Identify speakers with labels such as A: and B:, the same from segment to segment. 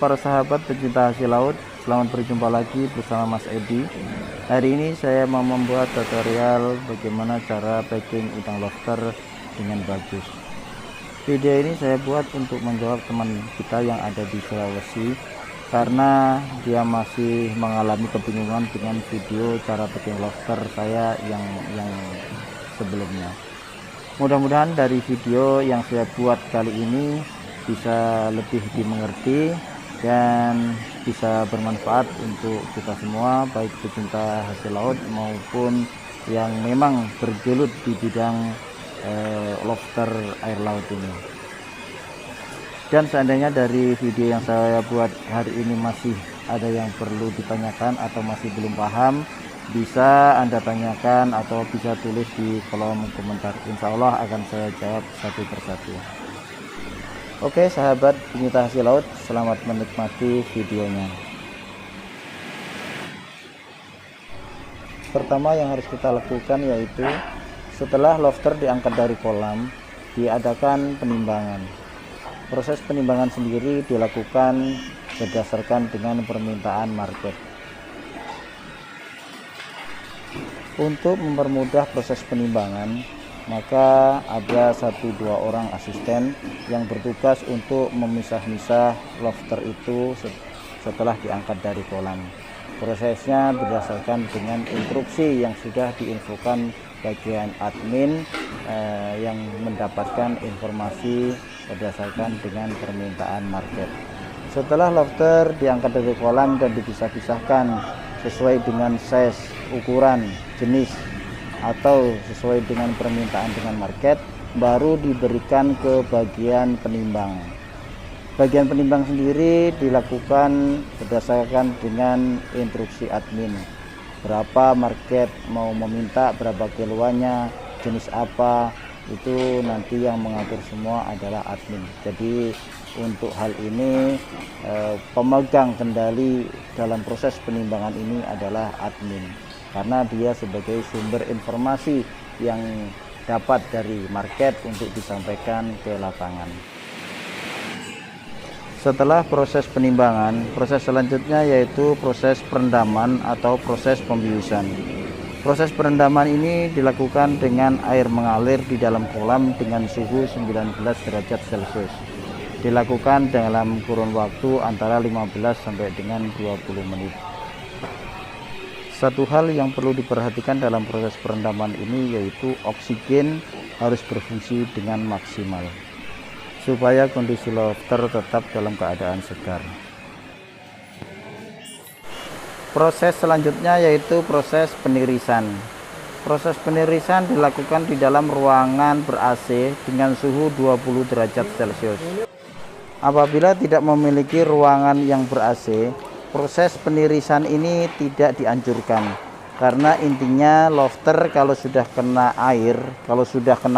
A: para sahabat pecinta hasil laut, selamat berjumpa lagi bersama Mas Edi. Hari ini saya mau membuat tutorial bagaimana cara packing udang lobster dengan bagus. Video ini saya buat untuk menjawab teman kita yang ada di Sulawesi, karena dia masih mengalami kebingungan dengan video cara packing lobster saya yang sebelumnya. Mudah-mudahan dari video yang saya buat kali ini bisa lebih dimengerti dan bisa bermanfaat untuk kita semua, baik pecinta hasil laut maupun yang memang bergelut di bidang lobster air laut ini. Dan seandainya dari video yang saya buat hari ini masih ada yang perlu ditanyakan atau masih belum paham, bisa Anda tanyakan atau bisa tulis di kolom komentar. Insya Allah akan saya jawab satu persatu. Oke sahabat pecinta hasil laut, selamat menikmati videonya. Pertama yang harus kita lakukan yaitu setelah lobster diangkat dari kolam, diadakan penimbangan. Proses penimbangan sendiri dilakukan berdasarkan dengan permintaan market. Untuk mempermudah proses penimbangan, maka ada 1-2 orang asisten yang bertugas untuk memisah-misah lobster itu setelah diangkat dari kolam. Prosesnya berdasarkan dengan instruksi yang sudah diinfokan bagian admin yang mendapatkan informasi berdasarkan dengan permintaan market. Setelah lobster diangkat dari kolam dan dipisah-pisahkan sesuai dengan size, ukuran, jenis atau sesuai dengan permintaan dengan market, baru diberikan ke bagian penimbang. Bagian penimbang sendiri dilakukan berdasarkan dengan instruksi admin. Berapa market mau meminta, berapa kiloannya, jenis apa, itu nanti yang mengatur semua adalah admin. Jadi untuk hal ini pemegang kendali dalam proses penimbangan ini adalah admin, karena dia sebagai sumber informasi yang dapat dari market untuk disampaikan ke lapangan. Setelah proses penimbangan, proses selanjutnya yaitu proses perendaman atau proses pembiusan. Proses perendaman ini dilakukan dengan air mengalir di dalam kolam dengan suhu 19 derajat Celcius. Dilakukan dalam kurun waktu antara 15 sampai dengan 20 menit. Satu hal yang perlu diperhatikan dalam proses perendaman ini yaitu oksigen harus berfungsi dengan maksimal supaya kondisi lobster tetap dalam keadaan segar. Proses selanjutnya yaitu proses penirisan. Proses penirisan dilakukan di dalam ruangan ber-AC dengan suhu 20 derajat Celcius. Apabila tidak memiliki ruangan yang ber-AC, proses penirisan ini tidak dianjurkan, karena intinya lobster kalau sudah kena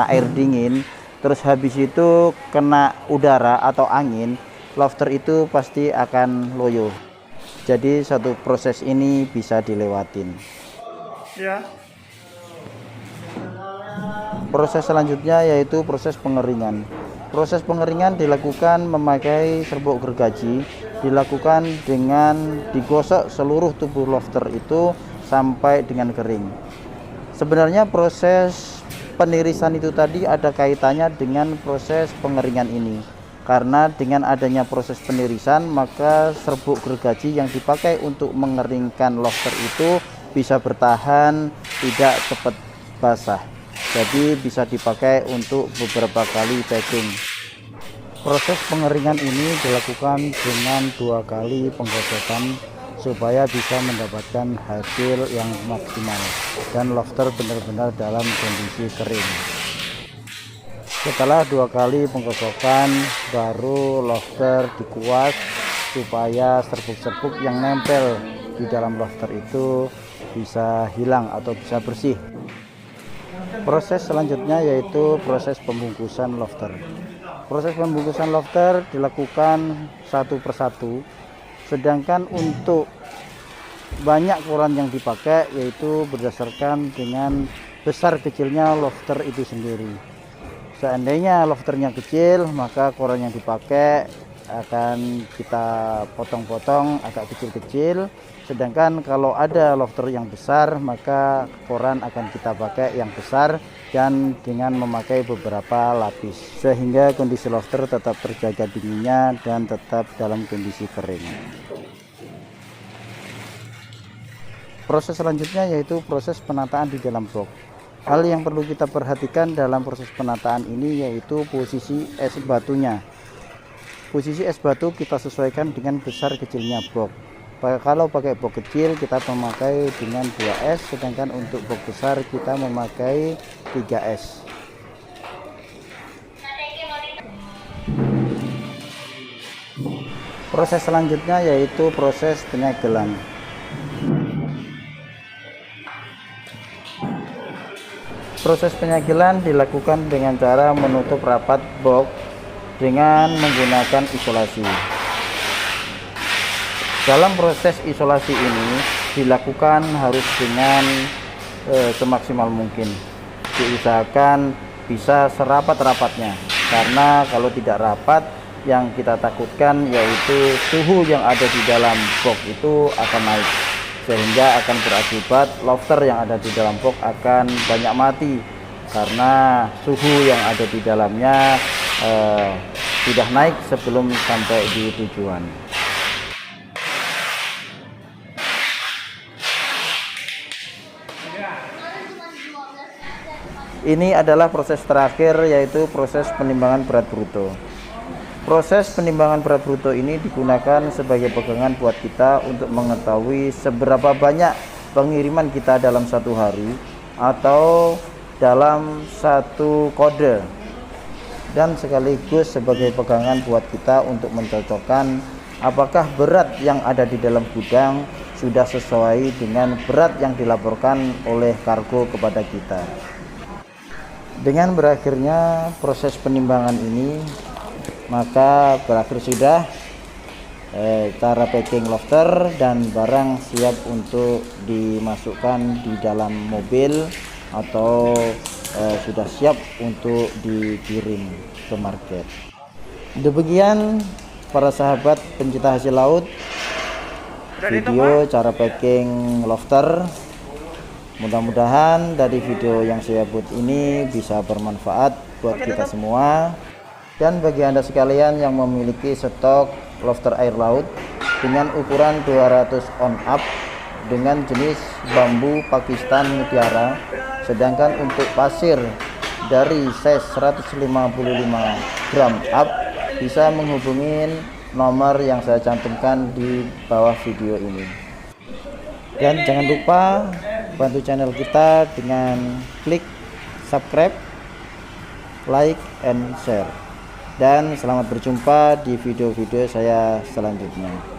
A: air dingin, terus habis itu kena udara atau angin, lobster itu pasti akan loyo. Jadi satu proses ini bisa dilewatin. Ya. Proses selanjutnya yaitu proses pengeringan. Proses pengeringan dilakukan memakai serbuk gergaji, dilakukan dengan digosok seluruh tubuh lobster itu sampai dengan kering. Sebenarnya proses penirisan itu tadi ada kaitannya dengan proses pengeringan ini, karena dengan adanya proses penirisan maka serbuk gergaji yang dipakai untuk mengeringkan lobster itu bisa bertahan, tidak cepat basah. Jadi bisa dipakai untuk beberapa kali packing. Proses pengeringan ini dilakukan dengan 2 kali penggosokan supaya bisa mendapatkan hasil yang maksimal dan lobster benar-benar dalam kondisi kering. Setelah 2 kali penggosokan, baru lobster dikuas supaya serbuk-serbuk yang nempel di dalam lobster itu bisa hilang atau bisa bersih. Proses selanjutnya yaitu proses pembungkusan lobster. Proses pembungkusan lobster dilakukan satu persatu, sedangkan untuk banyak koran yang dipakai yaitu berdasarkan dengan besar kecilnya lobster itu sendiri. Seandainya lobsternya kecil, maka koran yang dipakai akan kita potong-potong agak kecil-kecil. Sedangkan kalau ada lofter yang besar, maka koran akan kita pakai yang besar dan dengan memakai beberapa lapis, sehingga kondisi lofter tetap terjaga dinginnya dan tetap dalam kondisi kering. Proses selanjutnya yaitu proses penataan di dalam box. Hal yang perlu kita perhatikan dalam proses penataan ini yaitu posisi es batunya. Posisi es batu kita sesuaikan dengan besar kecilnya box. Kalau pakai box kecil kita memakai dengan 2 es, sedangkan untuk box besar kita memakai 3 es. Proses selanjutnya yaitu proses penyegelan. Proses penyegelan dilakukan dengan cara menutup rapat box dengan menggunakan isolasi. Dalam proses isolasi ini dilakukan harus dengan semaksimal mungkin. Diusahakan bisa serapat-rapatnya, karena kalau tidak rapat yang kita takutkan yaitu suhu yang ada di dalam box itu akan naik, sehingga akan berakibat lofter yang ada di dalam box akan banyak mati karena suhu yang ada di dalamnya sudah naik sebelum sampai di tujuan. Ini adalah proses terakhir yaitu proses penimbangan berat bruto. Proses penimbangan berat bruto ini digunakan sebagai pegangan buat kita untuk mengetahui seberapa banyak pengiriman kita dalam satu hari atau dalam satu kode, dan sekaligus sebagai pegangan buat kita untuk mencocokkan apakah berat yang ada di dalam gudang sudah sesuai dengan berat yang dilaporkan oleh kargo kepada kita. Dengan berakhirnya proses penimbangan ini, maka berakhir sudah cara packing lofter dan barang siap untuk dimasukkan di dalam mobil atau sudah siap untuk dikirim ke market. Demikian para sahabat pencinta hasil laut, video cara packing lofter. Mudah-mudahan dari video yang saya buat ini bisa bermanfaat buat kita semua. Dan bagi Anda sekalian yang memiliki stok lofter air laut dengan ukuran 200 on up dengan jenis bambu Pakistan mutiara, sedangkan untuk pasir dari size 155 gram up, bisa menghubungi nomor yang saya cantumkan di bawah video ini. Dan jangan lupa bantu channel kita dengan klik subscribe, like, and share. Dan selamat berjumpa di video-video saya selanjutnya.